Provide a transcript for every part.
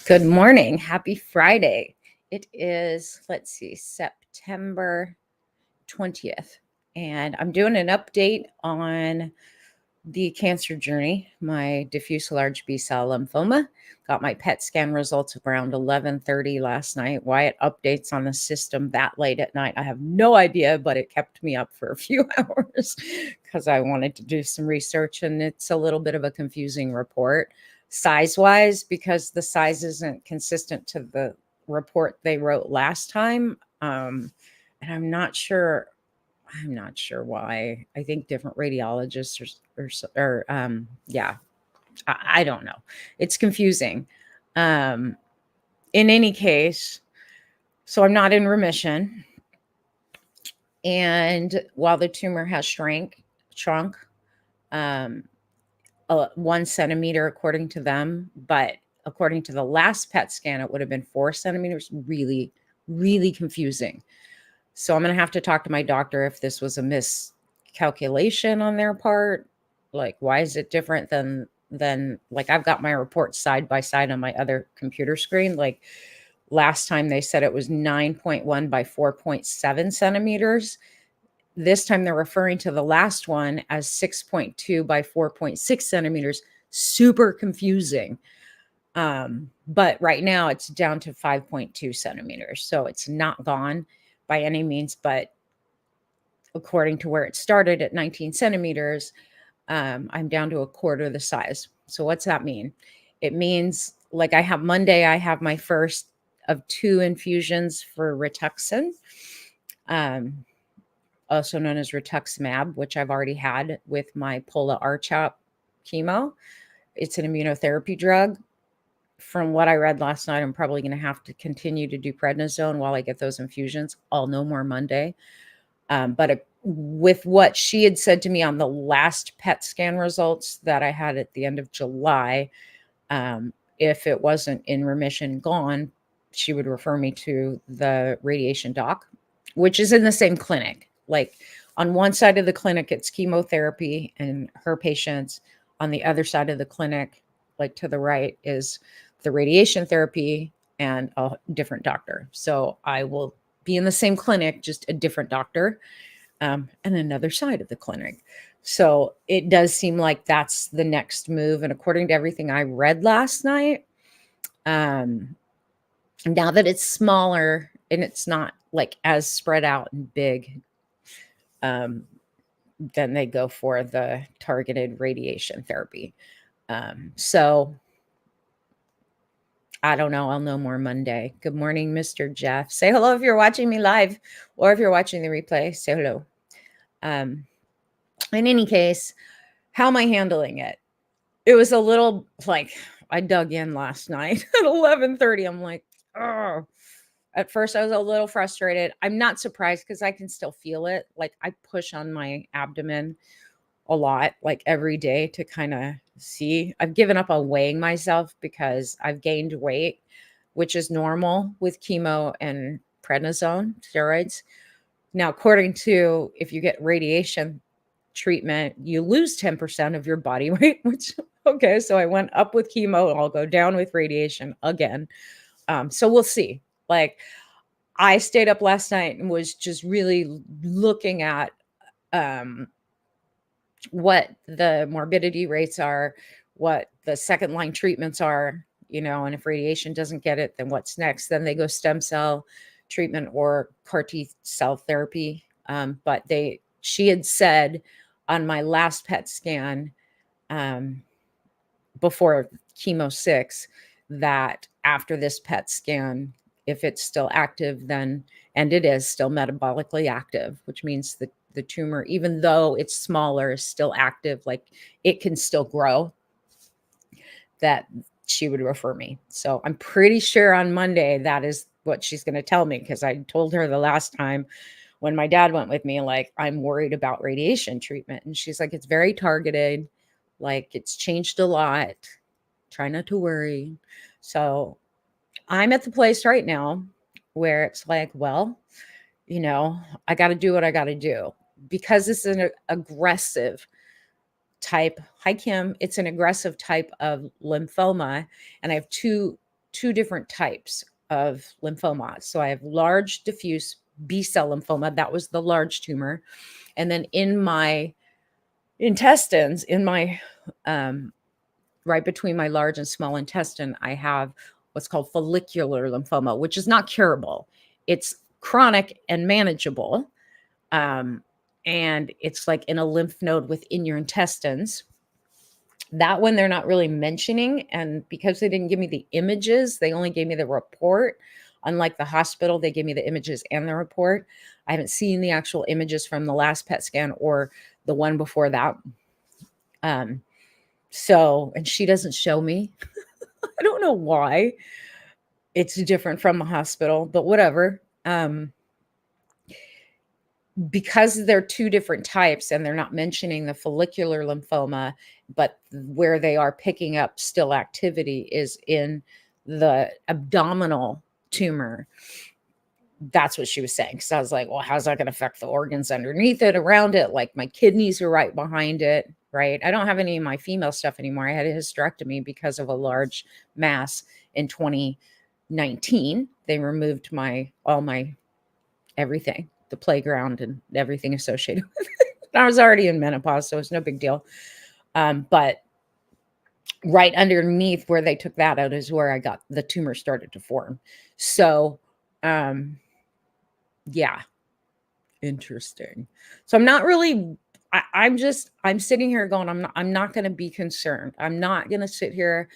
Good morning. Happy Friday. It is, let's see, September 20th. And I'm doing an update on the cancer journey, my diffuse large B cell lymphoma. Got my PET scan results around 11:30 last night. Why it updates on the system that late at night, I have no idea, but it kept me up for a few hours because I wanted to do some research, and it's a little bit of a confusing report size-wise because the size isn't consistent to the report they wrote last time. And I'm not sure why. I think different radiologists yeah, I don't know. It's confusing. Um, in any case, so I'm not in remission. And while the tumor has shrunk, um, 1 centimeter according to them, but according to the last PET scan, it would have been 4 centimeters. Really, really confusing. So I'm going to have to talk to my doctor if this was a miscalculation on their part. Like, why is it different than like I've got my report side by side on my other computer screen. Like last time they said it was 9.1 by 4.7 centimeters. This time they're referring to the last one as 6.2 by 4.6 centimeters. Super confusing. But right now it's down to 5.2 centimeters. So it's not gone by any means, but according to where it started at 19 centimeters, I'm down to a quarter the size. So what's that mean? It means like Monday, I have my first of 2 infusions for Rituxan, um, also known as rituximab, which I've already had with my Pola R-CHOP chemo. It's an immunotherapy drug. From what I read last night, I'm probably going to have to continue to do prednisone while I get those infusions. I'll know more Monday. But with what she had said to me on the last PET scan results that I had at the end of July, if it wasn't in remission gone, she would refer me to the radiation doc, which is in the same clinic. Like on one side of the clinic, it's chemotherapy and her patients. On the other side of the clinic, like to the right, is the radiation therapy and a different doctor. So I will be in the same clinic, just a different doctor, and another side of the clinic. So it does seem like that's the next move. And according to everything I read last night, now that it's smaller and it's not like as spread out and big, then they go for the targeted radiation therapy. So I don't know. I'll know more Monday. Good morning, Mr. Jeff. Say hello if you're watching me live, or if you're watching the replay, say hello. In any case, how am I handling it? It was a little like I dug in last night at 11:30. I'm like, oh. At first, I was a little frustrated. I'm not surprised because I can still feel it. Like I push on my abdomen a lot, like every day to kind of see. I've given up on weighing myself because I've gained weight, which is normal with chemo and prednisone steroids. Now, according to if you get radiation treatment, you lose 10% of your body weight, which, okay, so I went up with chemo, I'll go down with radiation again. So we'll see. Like, I stayed up last night and was just really looking at what the morbidity rates are, what the second line treatments are, and if radiation doesn't get it, then what's next? Then they go stem cell treatment or CAR T cell therapy. But she had said on my last PET scan, before chemo 6, that after this PET scan, if it's still active, then, and it is still metabolically active, which means that the tumor, even though it's smaller, is still active, like it can still grow, that she would refer me. So I'm pretty sure on Monday that is what she's going to tell me, because I told her the last time when my dad went with me, like, I'm worried about radiation treatment. And she's like, it's very targeted. Like, it's changed a lot. Try not to worry. So I'm at the place right now where it's like, well, I got to do what I got to do, because it's an aggressive type. Hi, Kim. It's an aggressive type of lymphoma. And I have 2 two different types of lymphoma. So I have large diffuse B-cell lymphoma. That was the large tumor. And then in my intestines, in my right between my large and small intestine, I have what's called follicular lymphoma, which is not curable. It's chronic and manageable. Um, and it's like in a lymph node within your intestines. That one they're not really mentioning. And because they didn't give me the images, they only gave me the report. Unlike the hospital, they gave me the images and the report. I haven't seen the actual images from the last PET scan or the one before that. And she doesn't show me. I don't know why it's different from the hospital, but whatever. Because they're two different types and they're not mentioning the follicular lymphoma, but where they are picking up still activity is in the abdominal tumor. That's what she was saying. Because I was like, well, how's that going to affect the organs underneath it, around it? Like my kidneys are right behind it, right? I don't have any of my female stuff anymore. I had a hysterectomy because of a large mass in 2019. They removed all my everything, the playground and everything associated with it. I was already in menopause, so it's no big deal. But right underneath where they took that out is where the tumor started to form. So, yeah, interesting. So I'm not really, I'm sitting here going, I'm not going to be concerned. I'm not going to sit here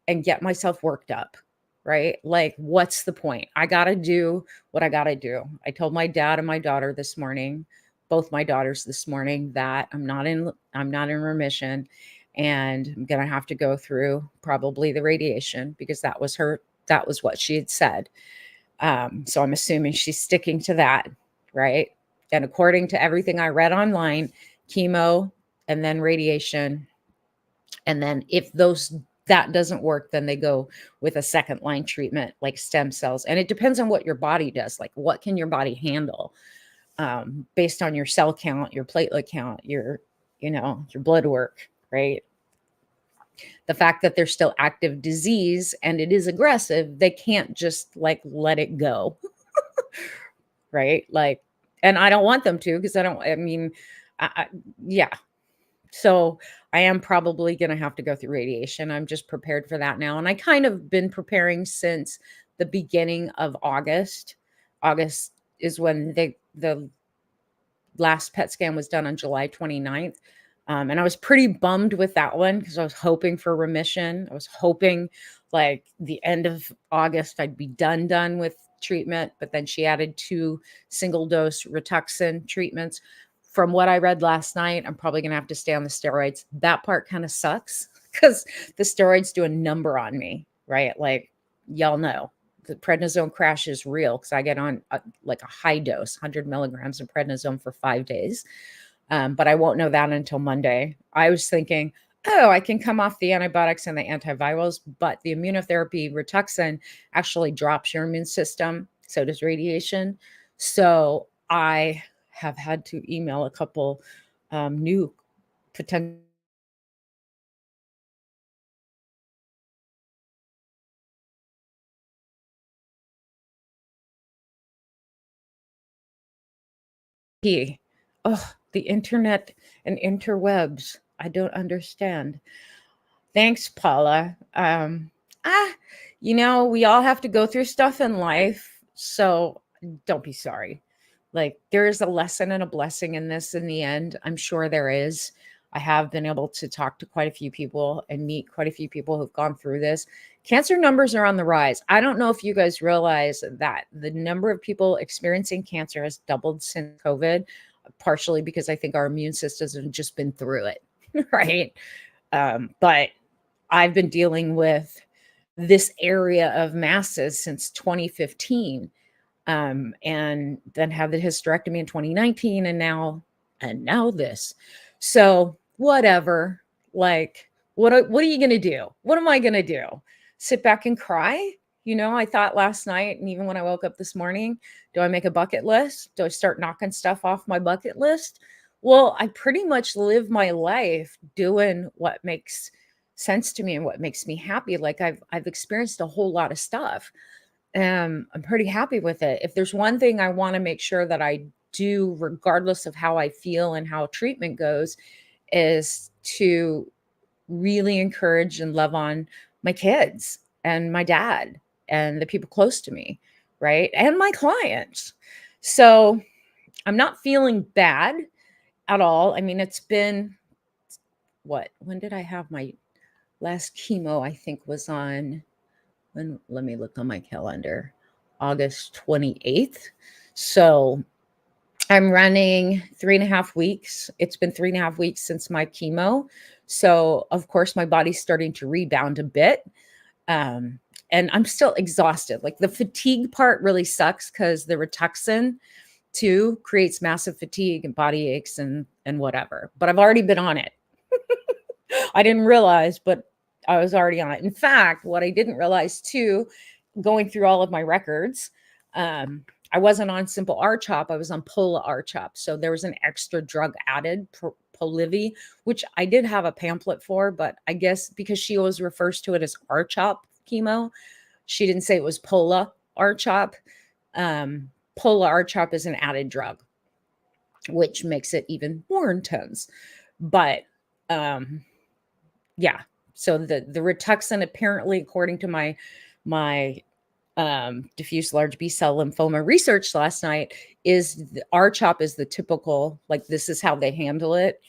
and get myself worked up. Right? Like, what's the point? I got to do what I got to do. I told my dad and my daughter this morning, both my daughters this morning, that I'm not in remission and I'm going to have to go through probably the radiation because that was what she had said. So I'm assuming she's sticking to that. Right? And according to everything I read online, chemo and then radiation. And then if that doesn't work, then they go with a second line treatment like stem cells. And it depends on what your body does. Like, what can your body handle based on your cell count, your platelet count, your blood work, right? The fact that there's still active disease and it is aggressive, they can't just like let it go. Right? Like, and I don't want them to, because yeah. So I am probably going to have to go through radiation. I'm just prepared for that now. And I kind of been preparing since the beginning of August. August is when the last PET scan was done on July 29th. And I was pretty bummed with that one because I was hoping for remission. I was hoping like the end of August, I'd be done with treatment. But then she added 2 single dose Rituxan treatments. From what I read last night, I'm probably going to have to stay on the steroids. That part kind of sucks because the steroids do a number on me, right? Like, y'all know the prednisone crash is real because I get on like a high dose, 100 milligrams of prednisone for 5 days. But I won't know that until Monday. I was thinking, oh, I can come off the antibiotics and the antivirals, but the immunotherapy Rituxan actually drops your immune system. So does radiation. So I have had to email a couple new potential Oh, the internet and interwebs. I don't understand. Thanks, Paula. Ah, we all have to go through stuff in life, so don't be sorry. Like, there is a lesson and a blessing in this in the end. I'm sure there is. I have been able to talk to quite a few people and meet quite a few people who've gone through this. Cancer numbers are on the rise. I don't know if you guys realize that the number of people experiencing cancer has doubled since COVID, partially because I think our immune systems have just been through it, right? But I've been dealing with this area of masses since 2015, and then had the hysterectomy in 2019, and now this. So whatever. Like, what are you gonna do? What am I gonna do? Sit back and cry? I thought last night, and even when I woke up this morning, do I make a bucket list? Do I start knocking stuff off my bucket list? Well, I pretty much live my life doing what makes sense to me and what makes me happy. Like I've experienced a whole lot of stuff. I'm pretty happy with it. If there's one thing I want to make sure that I do, regardless of how I feel and how treatment goes, is to really encourage and love on my kids and my dad and the people close to me, right? And my clients. So I'm not feeling bad at all. I mean, it's been what? When did I have my last chemo? I think was on let me look on my calendar. August 28th. So I'm running 3.5 weeks. It's been 3.5 weeks since my chemo. So, of course, my body's starting to rebound a bit. Um, and I'm still exhausted. Like the fatigue part really sucks because the Rituxan too creates massive fatigue and body aches and whatever. But I've already been on it. I didn't realize, but I was already on it. In fact, what I didn't realize too, going through all of my records, I wasn't on simple R-CHOP. I was on Pola R-CHOP. So there was an extra drug added, Polivy, which I did have a pamphlet for, but I guess because she always refers to it as R-CHOP chemo, she didn't say it was Pola R-CHOP. Pola R-CHOP is an added drug, which makes it even more intense. But yeah, so the Rituxan, apparently, according to my diffuse large B cell lymphoma research last night, is R-CHOP is the typical, like this is how they handle it.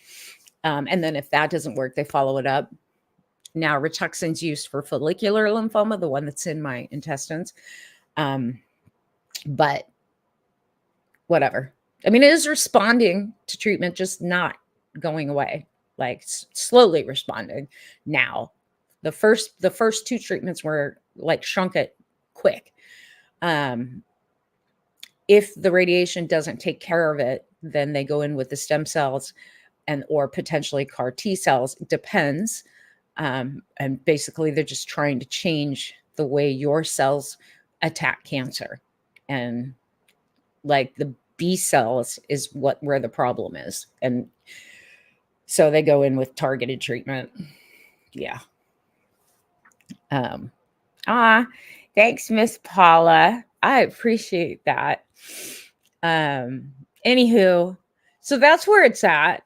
And then if that doesn't work, they follow it up. Now Rituxan's used for follicular lymphoma, the one that's in my intestines. But whatever. I mean, it is responding to treatment, just not going away, like slowly responding now. The first two treatments were like shrunk it quick. If the radiation doesn't take care of it, then they go in with the stem cells and or potentially CAR T cells. It depends. And basically they're just trying to change the way your cells attack cancer. And like the B cells is where the problem is. And so they go in with targeted treatment. Yeah. Thanks, Miss Paula. I appreciate that. Anywho, so that's where it's at.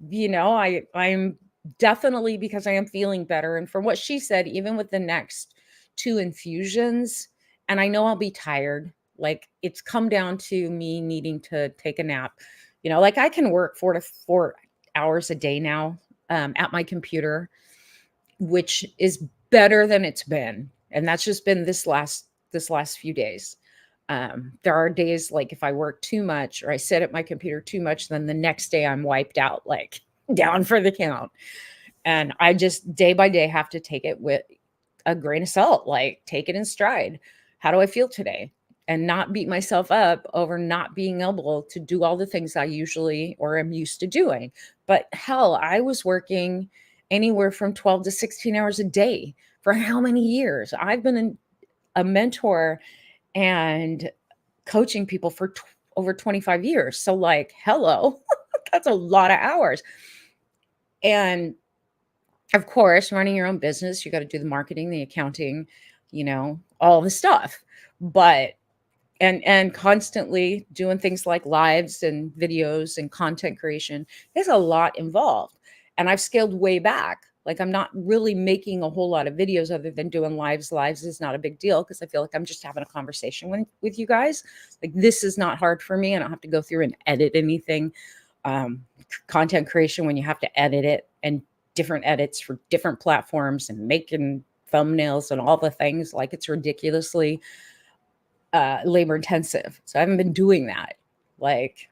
You know, I'm definitely, because I am feeling better. And from what she said, even with the next 2 infusions, and I know I'll be tired, like it's come down to me needing to take a nap. You know, like I can work 4 hours a day now at my computer, which is better than it's been. And that's just been this last few days. There are days like if I work too much or I sit at my computer too much, then the next day I'm wiped out, like down for the count. And I just day by day have to take it with a grain of salt, like take it in stride. How do I feel today? And not beat myself up over not being able to do all the things I usually or am used to doing. But hell, I was working anywhere from 12 to 16 hours a day for how many years? I've been a mentor and coaching people for over 25 years. So like, hello, that's a lot of hours. And of course, running your own business, you got to do the marketing, the accounting, you know, all the stuff. But and constantly doing things like lives and videos and content creation, there's a lot involved. And I've scaled way back. Like I'm not really making a whole lot of videos other than doing lives. Lives is not a big deal because I feel like I'm just having a conversation with you guys. Like this is not hard for me. I don't have to go through and edit anything. Content creation, when you have to edit it and different edits for different platforms and making thumbnails and all the things, like it's ridiculously labor intensive. So I haven't been doing that. Like,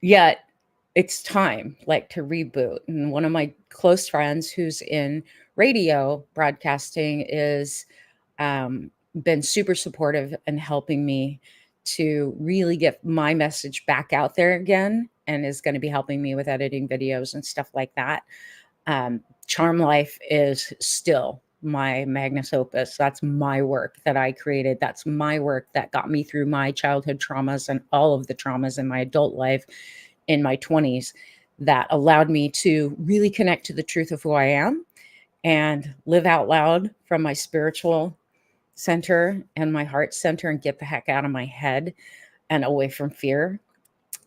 yet it's time like to reboot. And one of my close friends who's in radio broadcasting is been super supportive and helping me to really get my message back out there again, and is going to be helping me with editing videos and stuff like that. Charm Life is still my magnus opus. That's my work that I created. That's my work that got me through my childhood traumas and all of the traumas in my adult life in my 20s. that allowed me to really connect to the truth of who I am and live out loud from my spiritual center and my heart center and get the heck out of my head and away from fear.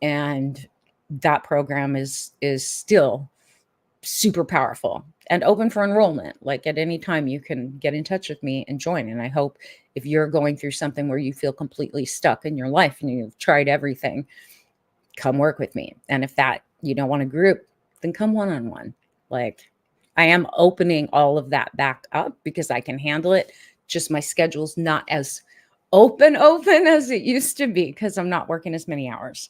And that program is still super powerful and open for enrollment. Like at any time you can get in touch with me and join. And I hope if you're going through something where you feel completely stuck in your life and you've tried everything, come work with me. And if that you don't want a group, then come one-on-one. Like I am opening all of that back up because I can handle it. Just my schedule's not as open as it used to be because I'm not working as many hours.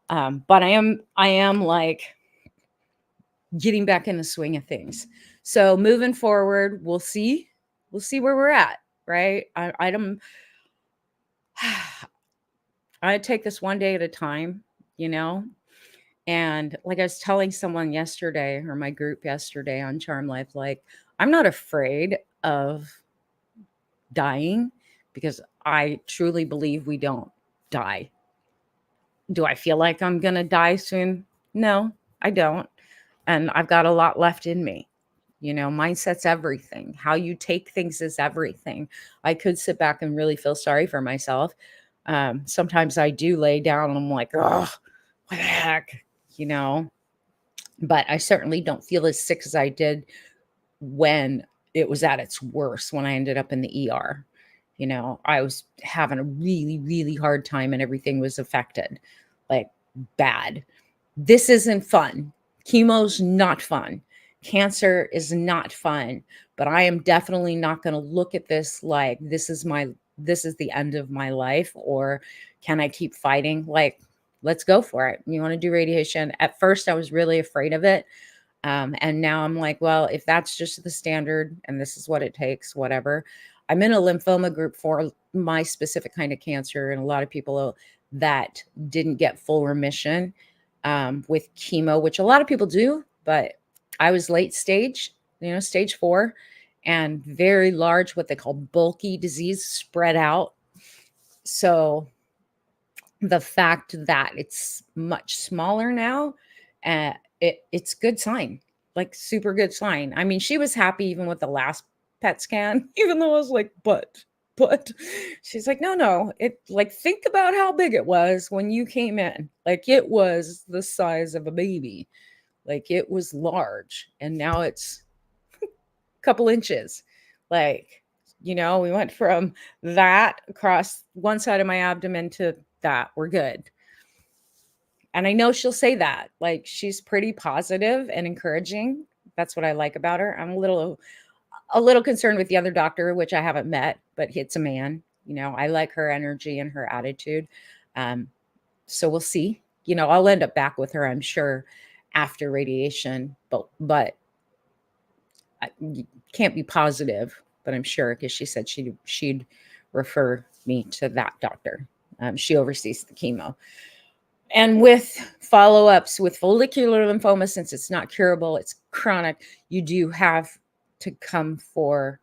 But I am like getting back in the swing of things. So moving forward, we'll see where we're at, right? I take this one day at a time, you know. And like I was telling someone yesterday, or my group yesterday on Charm Life, like I'm not afraid of dying because I truly believe we don't die. Do I feel like I'm gonna die soon? No, I don't. And I've got a lot left in me. You know, mindset's everything. How you take things is everything. I could sit back and really feel sorry for myself. Sometimes I do lay down and I'm like, oh, what the heck, you know? But I certainly don't feel as sick as I did when it was at its worst, when I ended up in the ER. You know, I was having a really, really hard time and everything was affected, like bad. This isn't fun. Chemo's not fun. Cancer is not fun, but I am definitely not going to look at this like this is the end of my life, or can I keep fighting? Like, let's go for it. You want to do radiation? At first, I was really afraid of it. And now I'm like, well, if that's just the standard and this is what it takes, whatever. I'm in a lymphoma group for my specific kind of cancer, and a lot of people that didn't get full remission with chemo, which a lot of people do, but I was late stage, stage 4, and very large, what they call bulky disease, spread out. So the fact that it's much smaller now, it's good sign, like super good sign. I mean, she was happy even with the last PET scan, even though I was like, but she's like, no, it, like, think about how big it was when you came in. Like, it was the size of a baby. Like, it was large, and now it's a couple inches. Like, we went from that across one side of my abdomen to that. We're good. And I know she'll say that. Like, she's pretty positive and encouraging. That's what I like about her. I'm a little concerned with the other doctor, which I haven't met, but it's a man. I like her energy and her attitude. So we'll see. I'll end up back with her, I'm sure, after radiation, but I can't be positive, but I'm sure, because she said she'd refer me to that doctor. She oversees the chemo. And with follow-ups with follicular lymphoma, since it's not curable, it's chronic, you do have to come for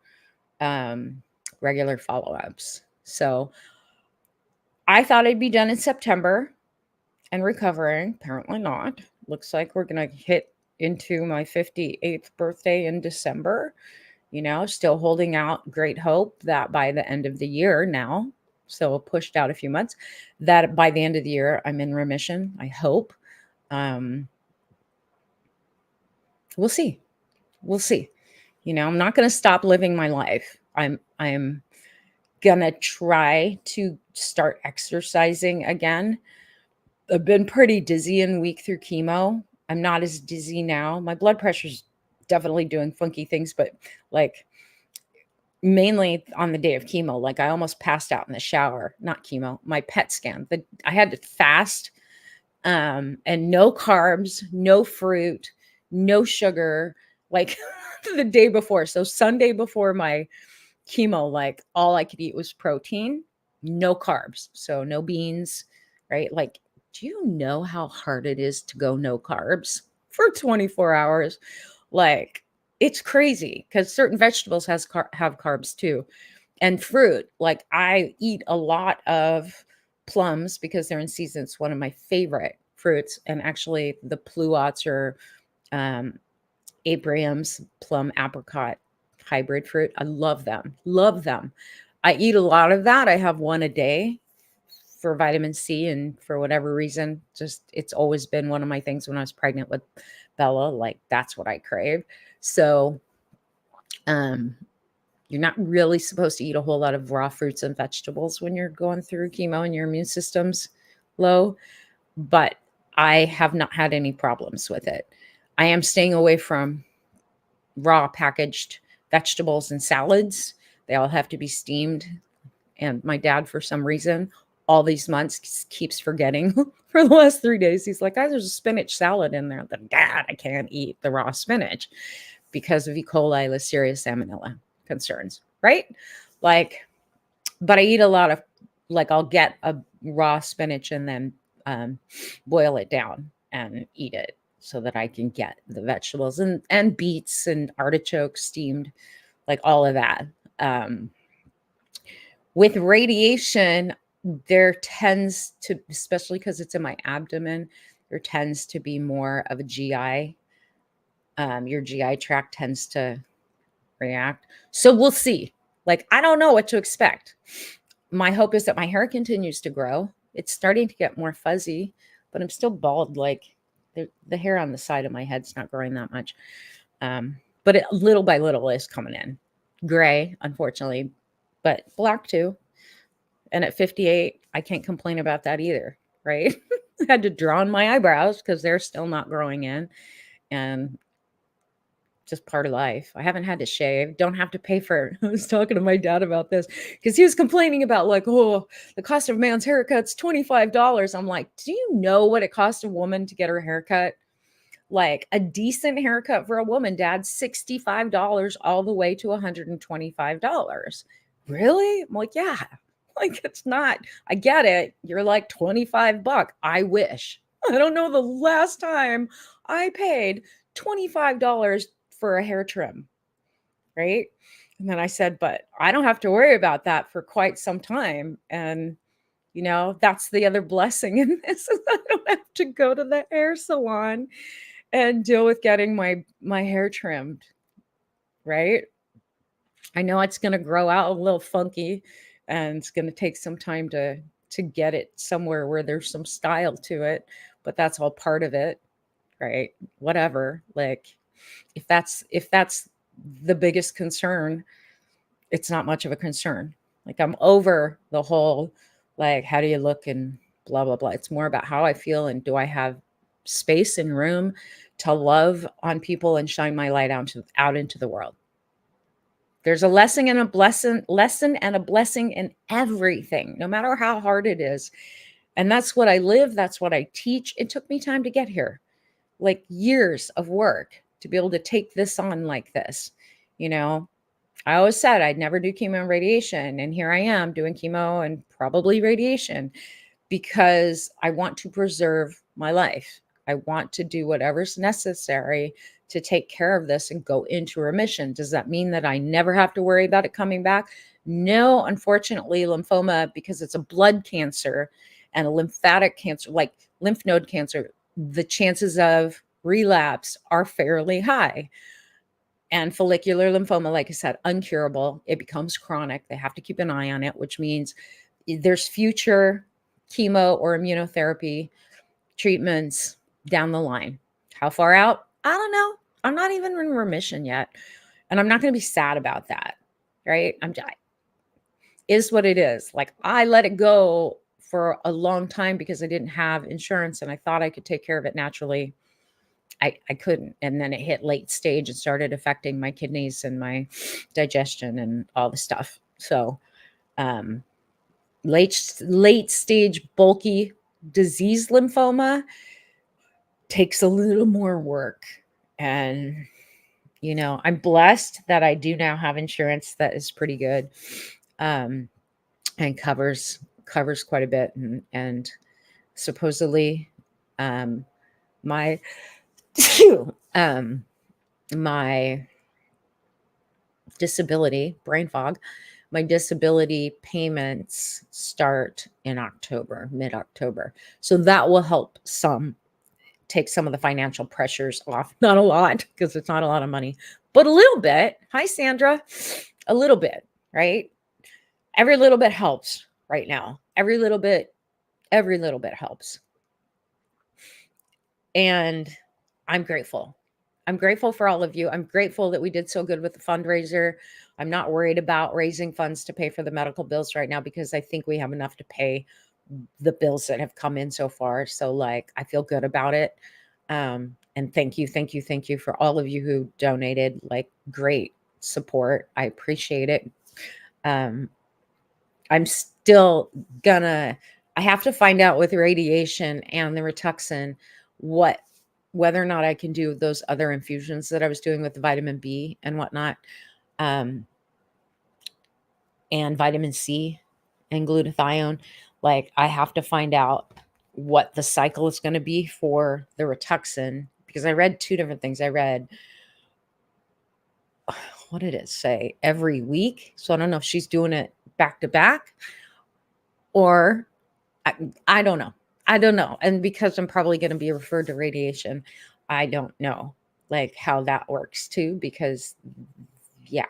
regular follow-ups. So I thought I'd be done in September and recovering. Apparently not. Looks like we're going to hit into my 58th birthday in December. Still holding out great hope that by the end of the year now, so pushed out a few months, that by the end of the year, I'm in remission, I hope. We'll see. I'm not going to stop living my life. I'm going to try to start exercising again. I've been pretty dizzy and weak through chemo. I'm not as dizzy now. My blood pressure's definitely doing funky things, but like mainly on the day of chemo, like I almost passed out in the shower. Not chemo, my PET scan. I had to fast, and no carbs, no fruit, no sugar, like the day before. So Sunday before my chemo, like all I could eat was protein, no carbs. So no beans, right? Like, do you know how hard it is to go no carbs for 24 hours? Like, it's crazy, because certain vegetables have carbs too. And fruit, like I eat a lot of plums because they're in season. It's one of my favorite fruits, and actually the pluots or um, Abraham's plum apricot hybrid fruit. I love them. Love them. I eat a lot of that. I have one a day for vitamin C, and for whatever reason, just it's always been one of my things when I was pregnant with Bella. Like that's what I crave. So um you're not really supposed to eat a whole lot of raw fruits and vegetables when you're going through chemo and your immune system's low, but I have not had any problems with it. I am staying away from raw packaged vegetables and salads. They all have to be steamed. And my dad, for some reason, all these months keeps forgetting for the last 3 days. He's like, "Guys, there's a spinach salad in there." Then, Dad, I can't eat the raw spinach because of E. coli, Listeria, salmonella concerns, right? Like, but I eat a lot of, like, I'll get a raw spinach and then boil it down and eat it so that I can get the vegetables and beets and artichokes steamed, like all of that. Um, with radiation, there tends to, especially because it's in my abdomen, there tends to be more of a GI. Your GI tract tends to react. So we'll see. Like, I don't know what to expect. My hope is that my hair continues to grow. It's starting to get more fuzzy, but I'm still bald. Like the hair on the side of my head's not growing that much. But it, little by little, is coming in. Gray, unfortunately, but black too. And at 58, I can't complain about that either, right? I had to draw on my eyebrows because they're still not growing in. And just part of life. I haven't had to shave, don't have to pay for I was talking to my dad about this because he was complaining about, like, oh, the cost of a man's haircut's $25. I'm like, do you know what it costs a woman to get her haircut? Like a decent haircut for a woman, Dad, $65 all the way to $125. Really? I'm like, yeah. Like, it's not, I get it. You're like 25 bucks. I wish. I don't know the last time I paid $25 for a hair trim, right? And then I said, but I don't have to worry about that for quite some time. And, that's the other blessing in this is I don't have to go to the hair salon and deal with getting my hair trimmed, right? I know it's going to grow out a little funky and it's going to take some time to get it somewhere where there's some style to it, but that's all part of it, right? Whatever. Like if that's the biggest concern, it's not much of a concern. Like I'm over the whole, like, how do you look and blah blah blah. It's more about how I feel and do I have space and room to love on people and shine my light out into the world. There's a lesson and a blessing in everything, no matter how hard it is. And that's what I live. That's what I teach. It took me time to get here, like years of work to be able to take this on like this. I always said I'd never do chemo and radiation. And here I am doing chemo and probably radiation because I want to preserve my life. I want to do whatever's necessary to take care of this and go into remission. Does that mean that I never have to worry about it coming back? No, unfortunately, lymphoma, because it's a blood cancer and a lymphatic cancer, like lymph node cancer, the chances of relapse are fairly high. And follicular lymphoma, like I said, uncurable. It becomes chronic. They have to keep an eye on it, which means there's future chemo or immunotherapy treatments down the line. How far out? I don't know. I'm not even in remission yet. And I'm not going to be sad about that. Right? Is what it is. Like I let it go for a long time because I didn't have insurance and I thought I could take care of it naturally. I couldn't. And then it hit late stage and started affecting my kidneys and my digestion and all the stuff. So late stage bulky disease lymphoma takes a little more work. And, I'm blessed that I do now have insurance that is pretty good and covers quite a bit. And supposedly my my disability, brain fog, my disability payments start in October, mid-October. So that will help take some of the financial pressures off. Not a lot, because it's not a lot of money, but a little bit. Hi, Sandra. A little bit, right? Every little bit helps right now. Every little bit helps. And I'm grateful. I'm grateful for all of you. I'm grateful that we did so good with the fundraiser. I'm not worried about raising funds to pay for the medical bills right now, because I think we have enough to pay the bills that have come in so far. So like, I feel good about it. And thank you for all of you who donated. Like, great support. I appreciate it. I'm still I have to find out with radiation and the Rituxan whether or not I can do those other infusions that I was doing with the vitamin B and whatnot, and vitamin C and glutathione. Like, I have to find out what the cycle is going to be for the Rituxan, because I read two different things. I read, what did it say? Every week. So I don't know if she's doing it back to back, or I don't know. I don't know. And because I'm probably going to be referred to radiation, I don't know like how that works too, because yeah.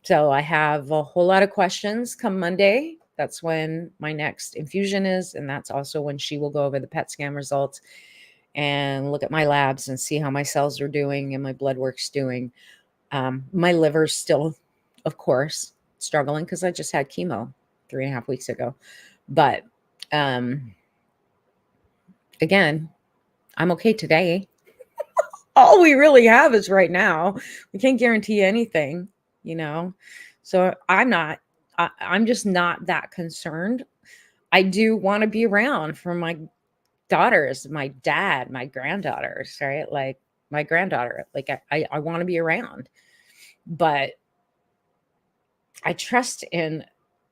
So I have a whole lot of questions come Monday. That's when my next infusion is. And that's also when she will go over the PET scan results and look at my labs and see how my cells are doing and my blood work's doing. My liver's still, of course, struggling because I just had chemo 3.5 weeks ago. But again, I'm okay today. All we really have is right now. We can't guarantee anything, you know? So I'm just not that concerned. I do want to be around for my daughters, my dad, my granddaughters, right? Like my granddaughter, like I want to be around, but I trust in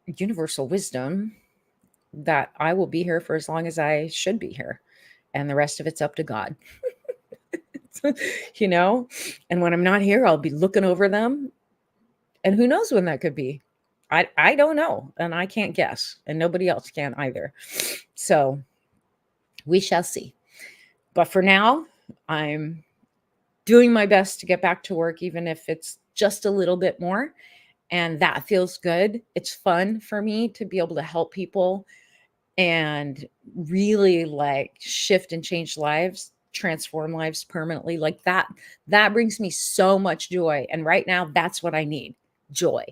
universal wisdom that I will be here for as long as I should be here. And the rest of it's up to God. You know, and when I'm not here, I'll be looking over them, and who knows when that could be. I don't know, and I can't guess, and nobody else can either. So we shall see. But for now, I'm doing my best to get back to work, even if it's just a little bit more, and that feels good. It's fun for me to be able to help people and really like shift and change lives, transform lives permanently. Like that brings me so much joy. And right now, that's what I need. Joy,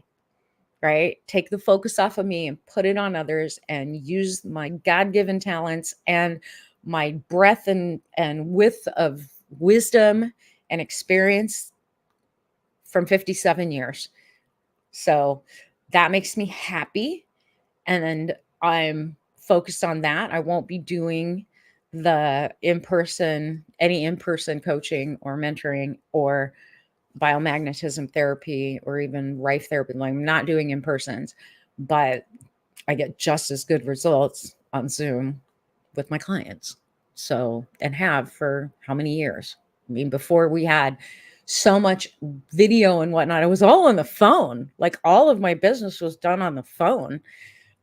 right? Take the focus off of me and put it on others, and use my God-given talents and my breadth and width of wisdom and experience from 57 years. So that makes me happy. And I'm focused on that. I won't be doing any in-person coaching or mentoring or biomagnetism therapy or even Rife therapy. Like, I'm not doing in-persons, but I get just as good results on Zoom with my clients. So, and have for how many years? I mean, before we had so much video and whatnot, it was all on the phone. Like, all of my business was done on the phone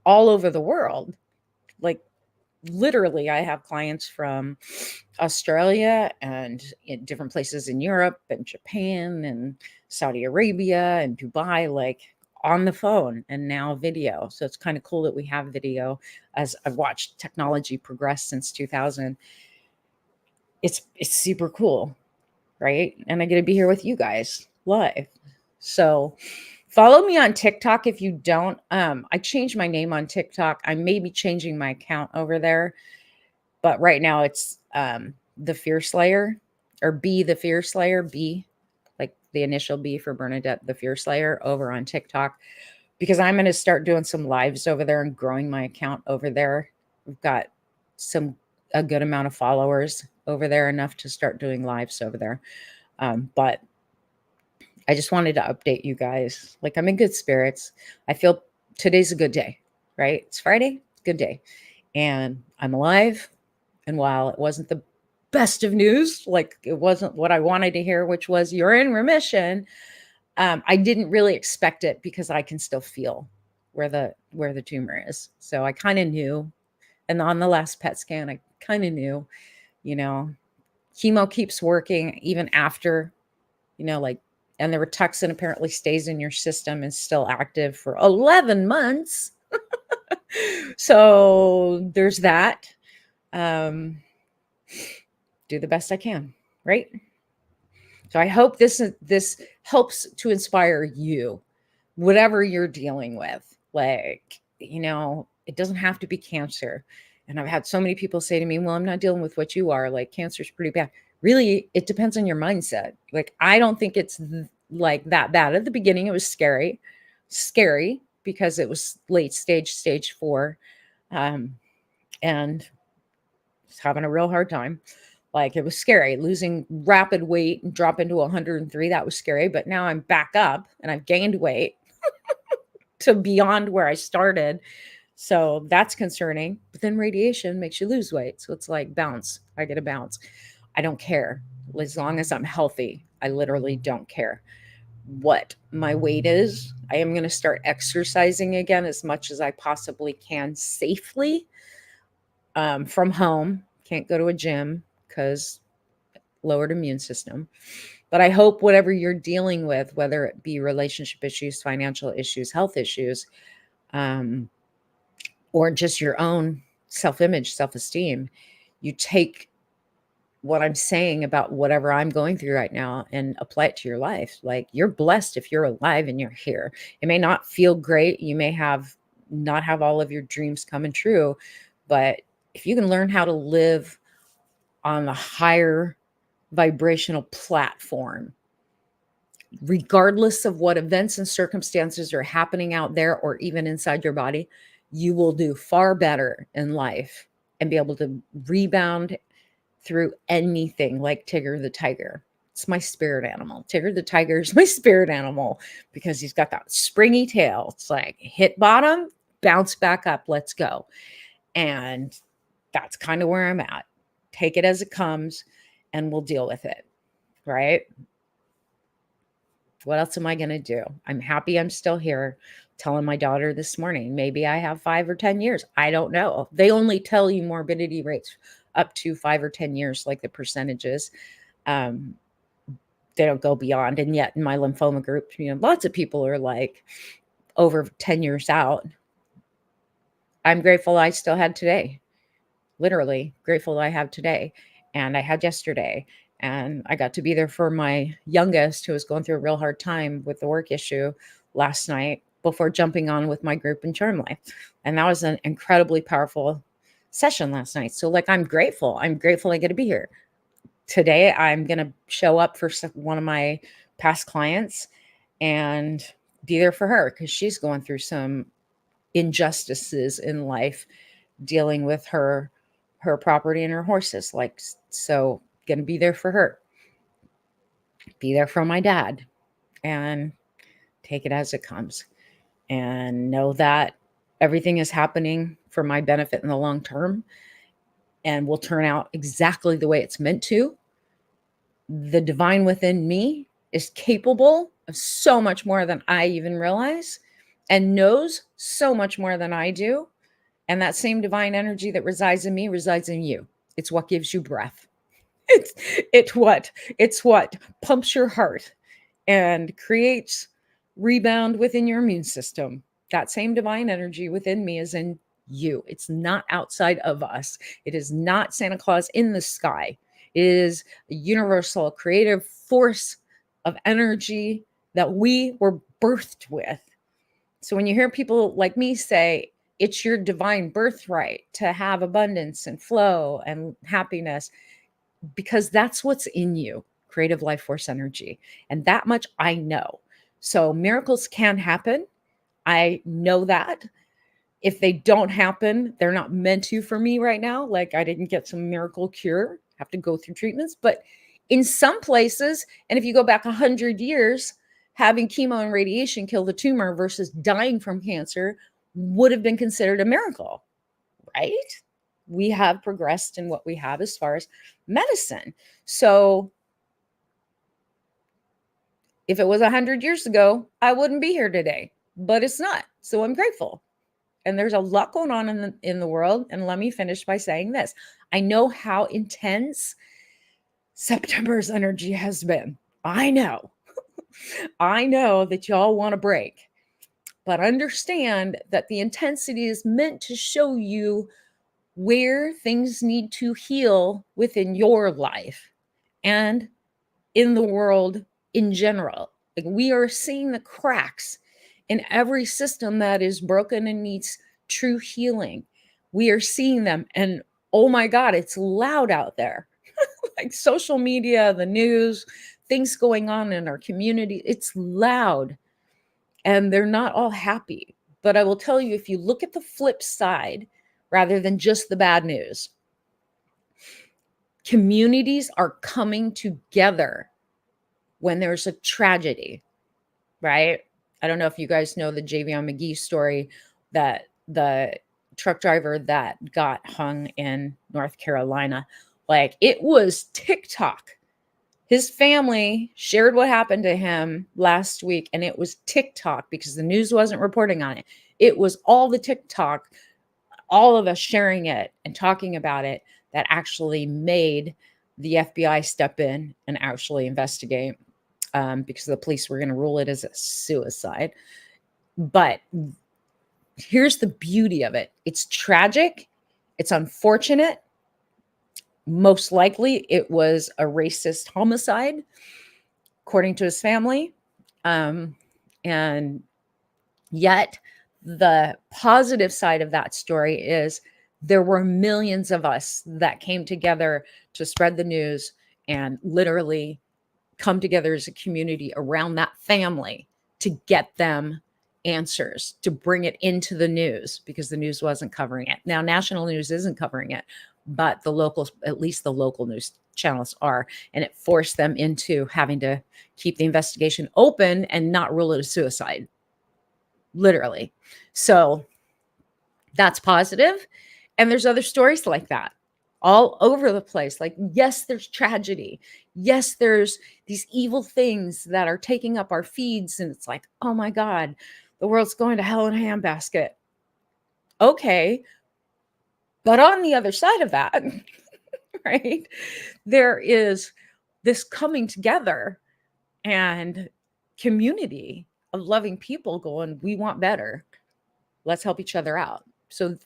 all over the world. Like, literally, I have clients from Australia and in different places in Europe and Japan and Saudi Arabia and Dubai, like on the phone, and now video. So it's kind of cool that we have video, as I've watched technology progress since 2000. It's super cool, right? And I get to be here with you guys live. So follow me on TikTok if you don't. I changed my name on TikTok. I may be changing my account over there, but right now it's the Fear Slayer, or B the Fear Slayer, B, like the initial B for Bernadette the Fear Slayer, over on TikTok, because I'm going to start doing some lives over there and growing my account over there. We've got a good amount of followers over there, enough to start doing lives over there. But I just wanted to update you guys. Like, I'm in good spirits. I feel today's a good day, right? It's Friday, good day. And I'm alive. And while it wasn't the best of news, like it wasn't what I wanted to hear, which was you're in remission, I didn't really expect it because I can still feel where the tumor is. So I kind of knew. And on the last PET scan, I kind of knew, you know, chemo keeps working even after, like, and the Rituxan apparently stays in your system and still active for 11 months. So there's that. Um, do the best I can, right? So I hope this helps to inspire you, whatever you're dealing with. Like, it doesn't have to be cancer. And I've had so many people say to me, well, I'm not dealing with what you are. Like, cancer's pretty bad. Really, it depends on your mindset. Like, I don't think it's like that bad. At the beginning, it was scary because it was late stage 4. And was having a real hard time. Like, it was scary losing rapid weight and drop into 103. That was scary. But now I'm back up and I've gained weight to beyond where I started. So that's concerning. But then radiation makes you lose weight. So it's like bounce. I get a bounce. I don't care. As long as I'm healthy, I literally don't care what my weight is. I am going to start exercising again as much as I possibly can safely, from home. Can't go to a gym because lowered immune system. But I hope whatever you're dealing with, whether it be relationship issues, financial issues, health issues, um, or just your own self-image, self-esteem, you take what I'm saying about whatever I'm going through right now and apply it to your life. Like, you're blessed if you're alive and you're here. It may not feel great. You may not have all of your dreams coming true, but if you can learn how to live on the higher vibrational platform, regardless of what events and circumstances are happening out there or even inside your body, you will do far better in life and be able to rebound through anything, like Tigger the tiger. It's my spirit animal. Tigger the tiger is my spirit animal because he's got that springy tail. It's like, hit bottom, bounce back up, let's go. And that's kind of where I'm at. Take it as it comes and we'll deal with it, right? What else am I going to do? I'm happy I'm still here. Telling my daughter this morning, maybe I have 5 or 10 years. I don't know. They only tell you morbidity rates up to 5 or 10 years, like the percentages. Um, they don't go beyond. And yet in my lymphoma group, lots of people are like over 10 years out. I'm grateful I still had today. Literally grateful I have today. And I had yesterday. And I got to be there for my youngest, who was going through a real hard time with the work issue last night before jumping on with my group in Charm Life. And that was an incredibly powerful session last night. So, like, I'm grateful. I'm grateful I get to be here. Today, I'm going to show up for one of my past clients and be there for her because she's going through some injustices in life, dealing with her property and her horses. Like, so going to be there for her, be there for my dad, and take it as it comes, and know that everything is happening for my benefit in the long term and will turn out exactly the way it's meant to. The divine within me is capable of so much more than I even realize, and knows so much more than I do. And that same divine energy that resides in me resides in you. It's what gives you breath. It's what pumps your heart and creates rebound within your immune system. That same divine energy within me is in you. It's not outside of us. It is not Santa Claus in the sky. It is a universal creative force of energy that we were birthed with. So when you hear people like me say, it's your divine birthright to have abundance and flow and happiness, because that's what's in you, creative life force energy. And that much I know. So miracles can happen. I know that. If they don't happen, they're not meant to for me right now. Like, I didn't get some miracle cure, have to go through treatments. But in some places, and if you go back 100 years, having chemo and radiation kill the tumor versus dying from cancer would have been considered a miracle, right? We have progressed in what we have as far as medicine. So If it was 100 years ago, I wouldn't be here today, but it's not. So I'm grateful. And there's a lot going on in the world. And let me finish by saying this. I know how intense September's energy has been. I know. I know that y'all want a break, but understand that the intensity is meant to show you where things need to heal within your life and in the world in general. Like, we are seeing the cracks in every system that is broken and needs true healing. We are seeing them, and oh my God, it's loud out there. Like social media, the news, things going on in our community, it's loud, and they're not all happy. But I will tell you, if you look at the flip side rather than just the bad news, communities are coming together when there's a tragedy, right? I don't know if you guys know the Javion McGee story, that the truck driver that got hung in North Carolina. Like, it was TikTok. His family shared what happened to him last week, and it was TikTok because the news wasn't reporting on it. It was all the TikTok, all of us sharing it and talking about it, that actually made the FBI step in and actually investigate, because the police were going to rule it as a suicide. But here's the beauty of it. It's tragic. It's unfortunate. Most likely it was a racist homicide, according to his family. And yet the positive side of that story is there were millions of us that came together to spread the news and literally come together as a community around that family to get them answers, to bring it into the news, because the news wasn't covering it. Now, national news isn't covering it, but the locals, at least the local news channels are, and it forced them into having to keep the investigation open and not rule it a suicide, literally. So that's positive. And there's other stories like that all over the place. Like, yes, there's tragedy. Yes, there's these evil things that are taking up our feeds. And it's like, oh my God, the world's going to hell in a handbasket. Okay. But on the other side of that, right, there is this coming together and community of loving people going, we want better. Let's help each other out. So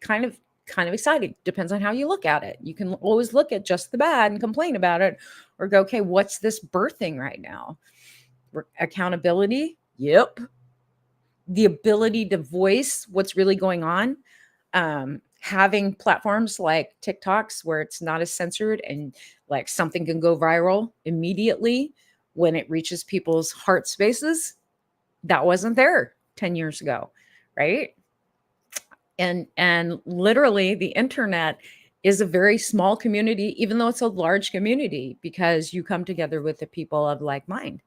kind of exciting. Depends on how you look at it. You can always look at just the bad and complain about it, or go, okay, what's this birthing right now? Accountability. Yep. The ability to voice what's really going on. Having platforms like TikToks where it's not as censored, and like something can go viral immediately when it reaches people's heart spaces. That wasn't there 10 years ago, right? And literally the internet is a very small community, even though it's a large community, because you come together with the people of like mind,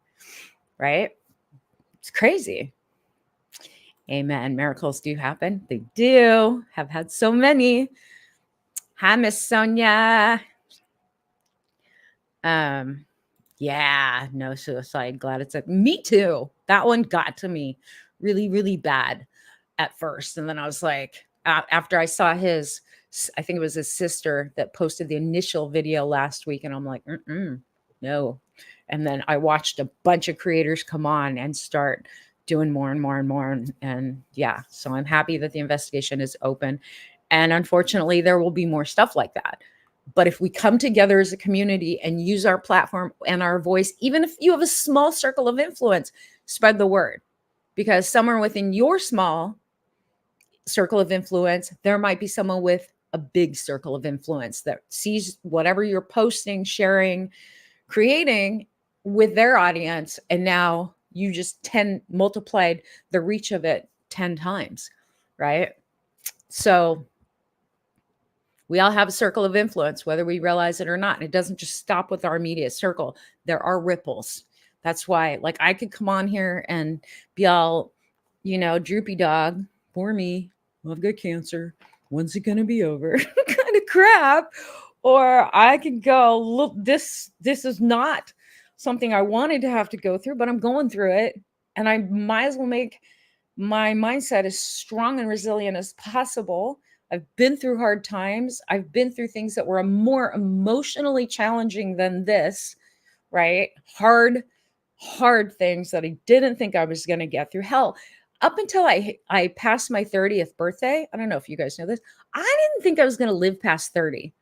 right? It's crazy. Amen. Miracles do happen. They do. Have had so many. Hi, Miss Sonia. Yeah, no suicide. Glad it's me too. That one got to me really, really bad at first. And then I was like, after I saw his, I think it was his sister that posted the initial video last week, and I'm like, no. And then I watched a bunch of creators come on and start doing more and more and more. And yeah, so I'm happy that the investigation is open. And unfortunately, there will be more stuff like that. But if we come together as a community and use our platform and our voice, even if you have a small circle of influence, spread the word. Because somewhere within your small circle of influence, there might be someone with a big circle of influence that sees whatever you're posting, sharing, creating with their audience. And now you just multiplied the reach of it 10 times, right? So we all have a circle of influence, whether we realize it or not. And it doesn't just stop with our immediate circle. There are ripples. That's why, like, I could come on here and be all, droopy dog, for me, I've got cancer. When's it going to be over? Kind of crap. Or I could go, look, this is not something I wanted to have to go through, but I'm going through it. And I might as well make my mindset as strong and resilient as possible. I've been through hard times. I've been through things that were more emotionally challenging than this, right? Hard things that I didn't think I was going to get through. Hell, up until I passed my 30th birthday, I don't know if you guys know this, I didn't think I was going to live past 30.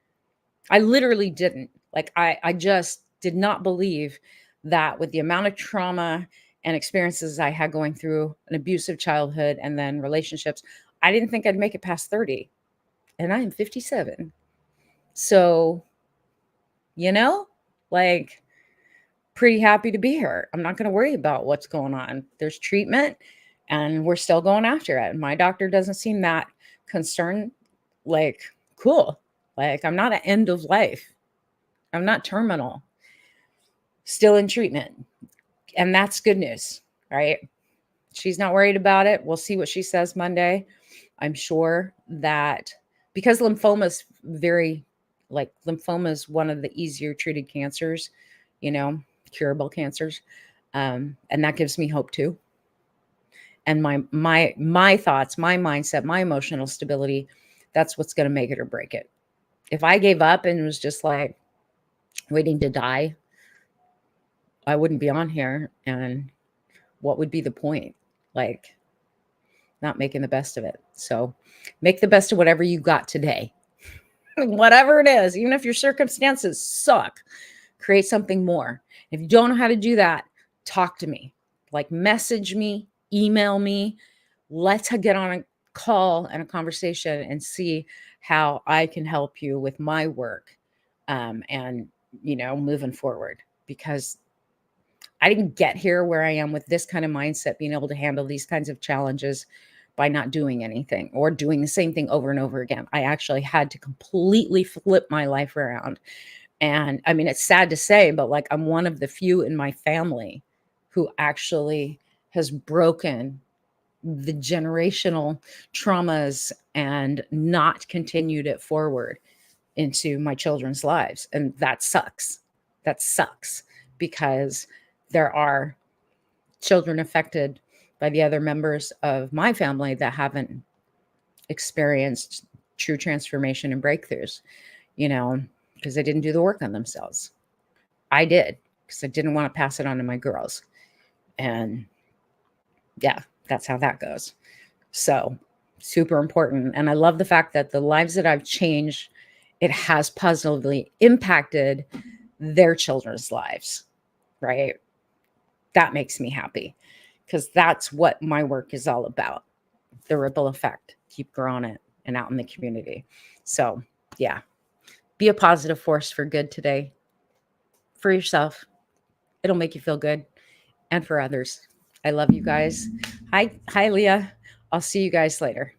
I literally didn't. Like I just did not believe that with the amount of trauma and experiences I had going through an abusive childhood and then relationships, I didn't think I'd make it past 30. And I am 57. So, you know, like pretty happy to be here. I'm not going to worry about what's going on. There's treatment and we're still going after it. My doctor doesn't seem that concerned. Like, cool. Like, I'm not at end of life. I'm not terminal. Still in treatment. And that's good news, right? She's not worried about it. We'll see what she says Monday. I'm sure that because lymphoma is lymphoma is one of the easier treated cancers, curable cancers. And that gives me hope too. And my thoughts, my mindset, my emotional stability, that's what's going to make it or break it. If I gave up and was just like waiting to die, I wouldn't be on here. And what would be the point? Like, not making the best of it. So make the best of whatever you got today. Whatever it is, even if your circumstances suck, create something more. If you don't know how to do that, talk to me. Like, message me, email me. Let's get on a call and a conversation and see how I can help you with my work and moving forward. Because I didn't get here where I am with this kind of mindset, being able to handle these kinds of challenges by not doing anything or doing the same thing over and over again. I actually had to completely flip my life around. And I mean, it's sad to say, but like, I'm one of the few in my family who actually has broken the generational traumas and not continued it forward into my children's lives. And that sucks. That sucks because there are children affected by the other members of my family that haven't experienced true transformation and breakthroughs, because they didn't do the work on themselves. I did, because I didn't want to pass it on to my girls. And yeah, that's how that goes. So super important. And I love the fact that the lives that I've changed, it has positively impacted their children's lives, right? That makes me happy because that's what my work is all about. The ripple effect, keep growing it and out in the community. So yeah, be a positive force for good today, for yourself. It'll make you feel good, and for others. I love you guys. Hi, Leah. I'll see you guys later.